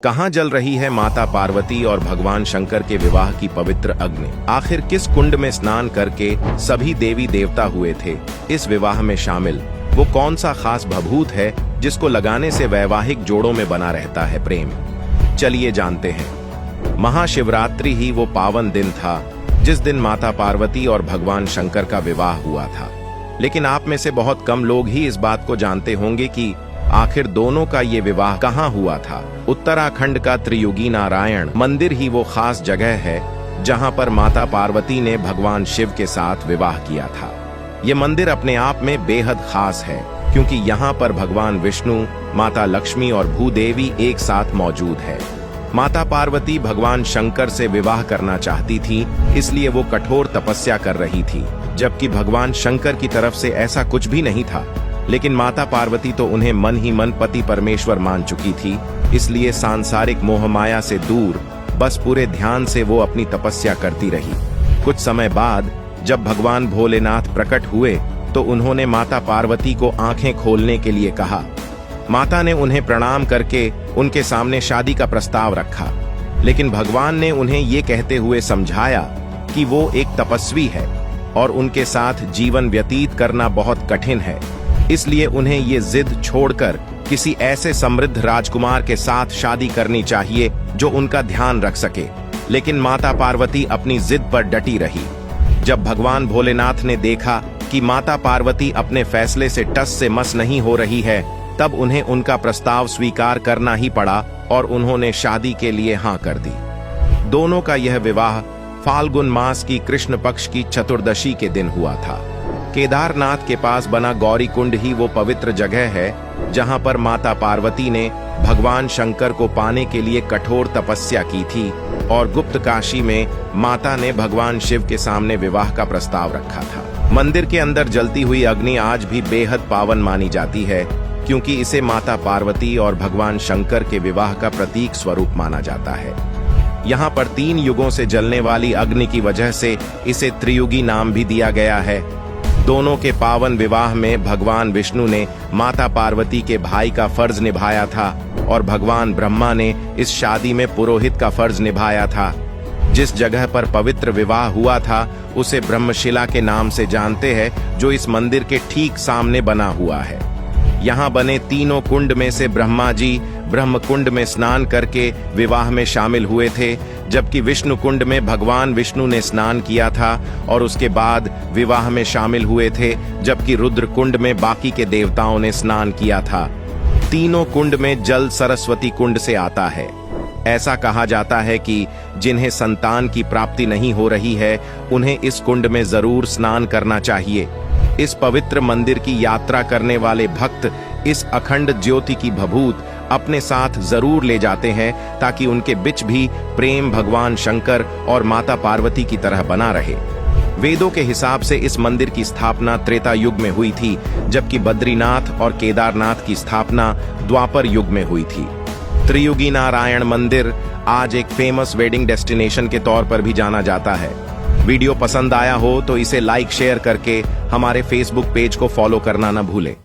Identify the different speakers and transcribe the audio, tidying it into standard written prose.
Speaker 1: कहाँ जल रही है माता पार्वती और भगवान शंकर के विवाह की पवित्र अग्नि? आखिर किस कुंड में स्नान करके सभी देवी देवता हुए थे इस विवाह में शामिल? वो कौन सा खास भभूत है जिसको लगाने से वैवाहिक जोड़ों में बना रहता है प्रेम? चलिए जानते हैं। महाशिवरात्रि ही वो पावन दिन था जिस दिन माता पार्वती और भगवान शंकर का विवाह हुआ था। लेकिन आप में से बहुत कम लोग ही इस बात को जानते होंगे कि आखिर दोनों का ये विवाह कहाँ हुआ था। उत्तराखंड का त्रियुगी नारायण मंदिर ही वो खास जगह है जहाँ पर माता पार्वती ने भगवान शिव के साथ विवाह किया था। ये मंदिर अपने आप में बेहद खास है क्योंकि यहाँ पर भगवान विष्णु, माता लक्ष्मी और भूदेवी एक साथ मौजूद है। माता पार्वती भगवान शंकर से विवाह करना चाहती थी, इसलिए वो कठोर तपस्या कर रही थी, जबकि भगवान शंकर की तरफ से ऐसा कुछ भी नहीं था। लेकिन माता पार्वती तो उन्हें मन ही मन पति परमेश्वर मान चुकी थी, इसलिए सांसारिक मोहमाया से दूर बस पूरे ध्यान से वो अपनी तपस्या करती रही। कुछ समय बाद जब भगवान भोलेनाथ प्रकट हुए तो उन्होंने माता पार्वती को आंखें खोलने के लिए कहा। माता ने उन्हें प्रणाम करके उनके सामने शादी का प्रस्ताव रखा, लेकिन भगवान ने उन्हें ये कहते हुए समझाया कि वो एक तपस्वी है और उनके साथ जीवन व्यतीत करना बहुत कठिन है, इसलिए उन्हें ये जिद छोड़कर किसी ऐसे समृद्ध राजकुमार के साथ शादी करनी चाहिए जो उनका ध्यान रख सके। लेकिन माता पार्वती अपनी जिद पर डटी रही। जब भगवान भोलेनाथ ने देखा कि माता पार्वती अपने फैसले से टस से मस नहीं हो रही है, तब उन्हें उनका प्रस्ताव स्वीकार करना ही पड़ा और उन्होंने शादी के लिए हाँ कर दी। दोनों का यह विवाह फाल्गुन मास की कृष्ण पक्ष की चतुर्दशी के दिन हुआ था। केदारनाथ के पास बना गौरी कुंड ही वो पवित्र जगह है जहां पर माता पार्वती ने भगवान शंकर को पाने के लिए कठोर तपस्या की थी और गुप्त काशी में माता ने भगवान शिव के सामने विवाह का प्रस्ताव रखा था। मंदिर के अंदर जलती हुई अग्नि आज भी बेहद पावन मानी जाती है क्योंकि इसे माता पार्वती और भगवान शंकर के विवाह का प्रतीक स्वरूप माना जाता है। यहाँ पर 3 युगों से जलने वाली अग्नि की वजह से इसे त्रियुगी नाम भी दिया गया है। दोनों के पावन विवाह में भगवान विष्णु ने माता पार्वती के भाई का फर्ज निभाया था और भगवान ब्रह्मा ने इस शादी में पुरोहित का फर्ज निभाया था। जिस जगह पर पवित्र विवाह हुआ था उसे ब्रह्मशिला के नाम से जानते हैं, जो इस मंदिर के ठीक सामने बना हुआ है। यहाँ बने तीनों कुंड में से ब्रह्मा जी ब्रह्म कुंड में स्नान करके विवाह में शामिल हुए थे, जबकि विष्णु कुंड में भगवान विष्णु ने स्नान किया था और उसके बाद विवाह में शामिल हुए थे, जबकि रुद्र कुंड में बाकी के देवताओं ने स्नान किया था। तीनों कुंड में जल सरस्वती कुंड से आता है। ऐसा कहा जाता है कि जिन्हें संतान की प्राप्ति नहीं हो रही है उन्हें इस कुंड में जरूर स्नान करना चाहिए। इस पवित्र मंदिर की यात्रा करने वाले भक्त इस अखंड ज्योति की भभूत अपने साथ जरूर ले जाते हैं ताकि उनके बीच भी प्रेम भगवान शंकर और माता पार्वती की तरह बना रहे। वेदों के हिसाब से इस मंदिर की स्थापना त्रेता युग में हुई थी, जबकि बद्रीनाथ और केदारनाथ की स्थापना द्वापर युग में हुई थी। त्रियुगी नारायण मंदिर आज एक फेमस वेडिंग डेस्टिनेशन के तौर पर भी जाना जाता है। वीडियो पसंद आया हो तो इसे लाइक शेयर करके हमारे फेसबुक पेज को फॉलो करना न भूलें।